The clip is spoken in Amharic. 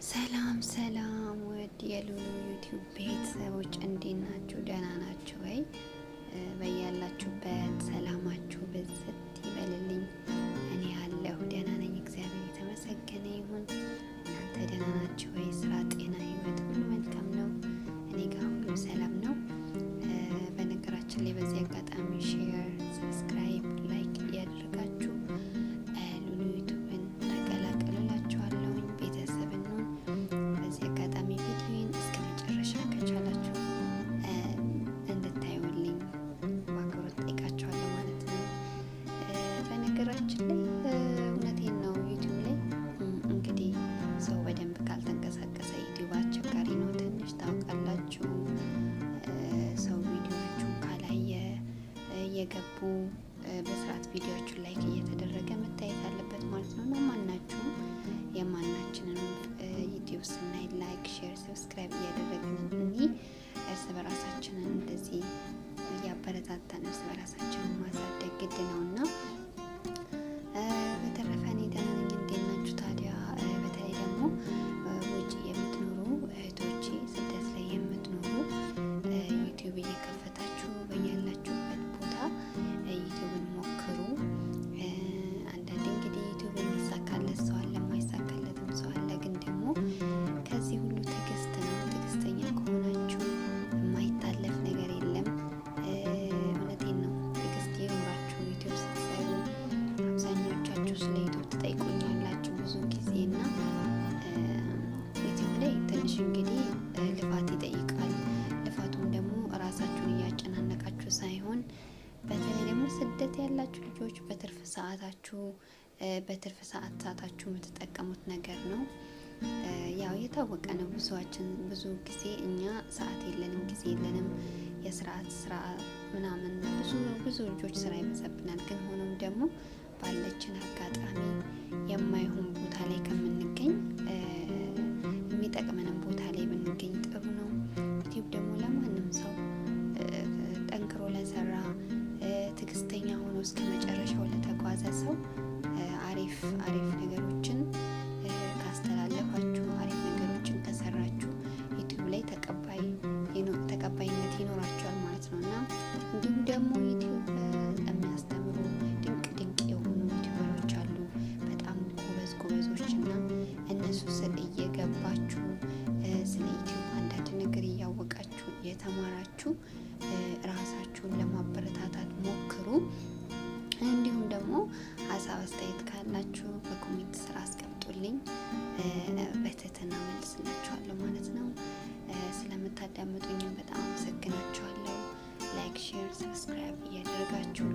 ሰላም ሰላም ውድ የሉሉ ዩቲዩብ ቤተሰቦች እንዴት ናችሁ? ደህና ናችሁ ወይ? በያላችሁበት ሰላማችሁ ብዝት ይበልልኝ። እኔ ያለሁ ደህና ነኝ፣ እግዚአብሔር የተመሰገነ ይሁን። እናንተ ደህና ናችሁ ወይ? ስራ፣ ጤና፣ ህይወት ሁሉ መልካም ነው? እኔ ጋር ሁሉ ሰላም ነው። በነገራችን ላይ በዚህ አጋጣሚ ሼር፣ ሰብስክራይብ፣ ላይክ እያደረጋችሁ ሉሉ ዩቲዩብን ተቀላቀሉላችኋለሁ። ቤተሰብ ነው። በዚህ አጋጣሚ ቪዲዮን እስከ መጨረሻ ከቻላችሁ እንድታዩልኝ በአክብሮት ጠይቃችኋለሁ ማለት ነው። በነገራችን ላይ እውነቴን ነው፣ ዩቲዩብ ላይ እንግዲህ ሰው በደንብ ካልተንቀሳቀሰ ዩቲዩብ አስቸጋሪ ነው ትንሽ ታውቃላችሁ። ሰው ቪዲዮዎቹን ካላየ እየገቡ በስርዓት ቪዲዮዎቹን ላይክ እየተደረገ መታየት አለበት ማለት ነው። እና ማናችሁም የማናችንን ዩቲዩብ ስናይ ላይክ፣ ሼር፣ ሰብስክራይብ እያደረግን እርስ በራሳችንን እንደዚህ እያበረታታን እርስ በራሳችንን ማሳደግ ግድ ነውና በተረፈ እኔ ደህና ነኝ። እንዴት ናችሁ ታዲያ? በተለይ ደግሞ ውጭ የምትኖሩ እህቶቼ፣ ስደት ላይ የምትኖሩ ዩቲዩብ እየከፈታችሁ በያላችሁበት ቦታ ዩቲዩብን ሞክሩ። አንዳንዴ እንግዲህ ዩቲዩብ የሚሳካለት ሰው አለ፣ የማይሳካለትም ሰው አለ። ግን ደግሞ ከዚህ ሁሉ ትዕግስት ነው። ትዕግስተኛ ከሆናችሁ የማይታለፍ ነገር የለም። እውነቴን ነው። ትዕግስት ይኑራችሁ። ዩቲዩብ ስትሰሩ አብዛኞቻችሁ ስለ ዩቲዩብ ትጠይቁኛላችሁ ብዙ ጊዜ እና ዩቲዩብ ላይ ትንሽ እንግዲህ ልፋት ይጠይቃል። ልፋቱም ደግሞ ራሳችሁን እያጨናነቃችሁ ሳይሆን በተለይ ደግሞ ስደት ያላችሁ ልጆች በትርፍ ሰዓታችሁ የምትጠቀሙት ነገር ነው። ያው የታወቀ ነው። ብዙ ጊዜ እኛ ሰዓት የለንም፣ ጊዜ የለንም፣ ስራ ምናምን ብዙ ልጆች ስራ ይበዛብናል። ግን ሆኖም ደግሞ ባለችን አጋጣሚ የማይሆን ቦታ ላይ ከምንገኝ የሚጠቅመንም ቦታ ላይ ብንገኝ ጥሩ ነው። ዩቲዩብ ደግሞ ለማንም ሰው ጠንክሮ ለሰራ ትዕግስተኛ ሆኖ እስከ መጨረሻው ለተጓዘ ሰው አሪፍ ነገሮችን ካስተላለፋችሁ፣ አሪፍ ነገሮችን ከሰራችሁ ዩቲዩብ ላይ ተቀባይነት ይኖራቸዋል ማለት ነው እና እንዲሁም ደግሞ ዩቲዩብ የሚያስተምሩ ድንቅ የሆኑ ዩቲዩበሮች አሉ፣ በጣም ጎበዞች እና እነሱ ስል እየገባችሁ ስለ ዩቲዩብ አንዳንድ ነገር እያወቃችሁ እየተማራችሁ ራሳችሁን ለማበረታታት ሞክሩ። እንዲሁም ደግሞ ሀሳብ አስተያየት ካላችሁ በኮሜንት ስራ አስቀምጡልኝ፣ በትህትና መልስላችኋለሁ ማለት ነው። ስለምታዳምጡኝም በጣም አመሰግናችኋለሁ። ላይክ፣ ሼር፣ ሰብስክራይብ እያደረጋችሁ